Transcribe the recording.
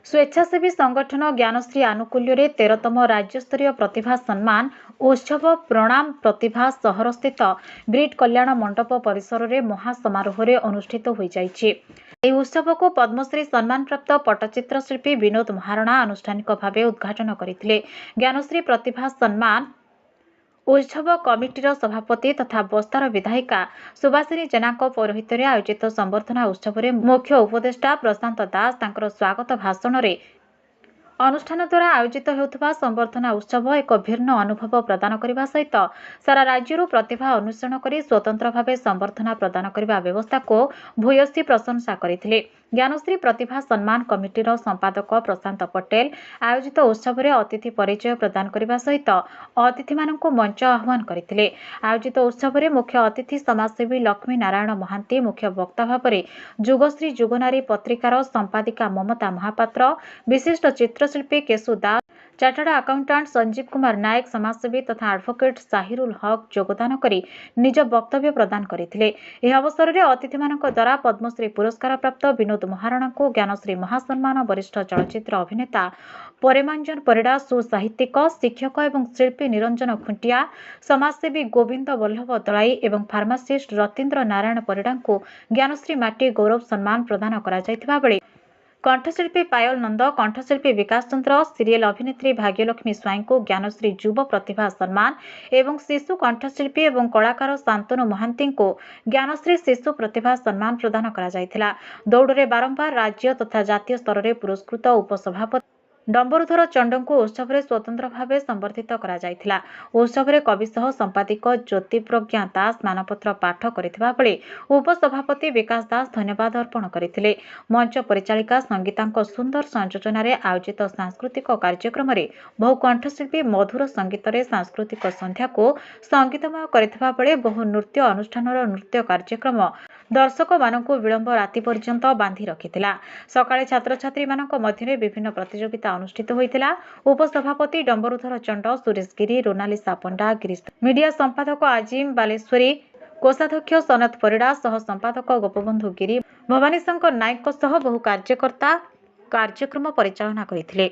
स्वेच्छासेवी संगठन ज्ञानश्री आनुकूल्य 13तम राज्यस्तरीय प्रतिभा सम्मान उत्सव प्रणाम प्रतिभा सहरस्थित ब्रिट कल्याण मंडप परिसर में महासमारोह अनुष्ठित हो जाइए। उत्सव को पद्मश्री सम्मान प्राप्त पट्टचित्र शिल्पी विनोद महारणा आनुष्ठानिक भाव उद्घाटन करते। ज्ञानश्री प्रतिभा सम्मान उत्सव कमिटीर सभापति तथा बस्तार विधायिका सुभाषिनी जेना पौरोहित्य आयोजित संबर्धना उत्सव में मुख्य उपदेष्टा प्रशांत दास तांकर स्वागत भाषण में अनुष्ठान द्वारा आयोजित होता संबर्धना उत्सव एक भिन्न अनुभव प्रदान करने सहित सारा राज्य प्रतिभा अन्वेषण कर स्वतंत्र भाव संबर्धना प्रदान करने व्यवस्था को भूयसी प्रशंसा करते। ज्ञानश्री प्रतिभा सम्मान कमिटीर संपादक प्रशांत पटेल आयोजित उत्सव में अतिथि परिचय प्रदान करने सहित अतिथि मानक मंच आह्वान करते। आयोजित उत्सव में मुख्य अतिथि समाजसेवी लक्ष्मी नारायण महांती, मुख्य वक्ता भाव में जुगश्री जुगनारी पत्रिकार संपादिका ममता महापात्र, विशिष्ट चित्रशिल्पी केशु दास, चार्टर्ड अकाउंटेंट संजीव कुमार नायक, समाजसेवी तथा एडवोकेट साहिरुल हक योगदान करी निज वक्तव्य प्रदान करते। यह अवसर में अतिथि मानक द्वारा पद्मश्री पुरस्कार प्राप्त विनोद महारणा को ज्ञानश्री महासम्मान, वरिष्ठ चलचित्र अभिनेता प्रेमांजन परिड़ा, सुसाहित्यिक, शिक्षक एवं शिल्पी निरंजन खुंटिया, समाजसेवी गोविंद वल्लभ दलाई एवं फार्मासिस्ट रतीन्द्र नारायण परिड़ा को ज्ञानश्री माटी गौरव सम्मान प्रदान करा जायतिबा बेले कंठशिल्पी पायल नंद, कंठशिल्पी विकास चंद्र, सीरियल अभिनेत्री भाग्यलक्ष्मी स्वाई को ज्ञानश्री युव प्रतिभा सम्मान एवं शिशु कंठशिल्पी एवं कलाकार शांतनु महांती को ज्ञानश्री शिशु प्रतिभा सम्मान प्रदान करा जायतिला। दौड़े बारंबार राज्य तथा जातीय स्तर में पुरस्कृत उपसभापति डंबरुधर चंड को उत्सव में स्वतंत्र भाव संबर्धित करा जायतिला। उत्सव में कवि सह संपादिक ज्योति प्रज्ञा दास मानपत्र पाठ करथिबा बेले उपसभापति विकास दास धन्यवाद अर्पण करथिले। मंच परिचालिका संगीता सुंदर संयोजन में आयोजित सांस्कृतिक कार्यक्रम में बहु कंठशिल्पी मधुर संगीत रे सांस्कृतिक संध्या को संगीतमय करथिबा बेले बहु नृत्य अनुष्ठान नृत्य कार्यक्रम दर्शक मानक विलंब राति पर्यंत बांधि रखिथिला। सकाळे छात्र छात्री मानक मध्य विभिन्न प्रतियोगिता अनुष्ठित होइथिला। उपसभापति डंबरुधर चंड, सुरेश गिरी, रोनालिसा पंडा, गिरीश मीडिया संपादक आजिम बालेश्वरी, कोषाध्यक्ष सनत परिड़ा सह संपादक गोपबंधु गिरी, भवानी शंकर नायक सह बहु कार्यकर्ता कार्यक्रम परिचालना करथिले।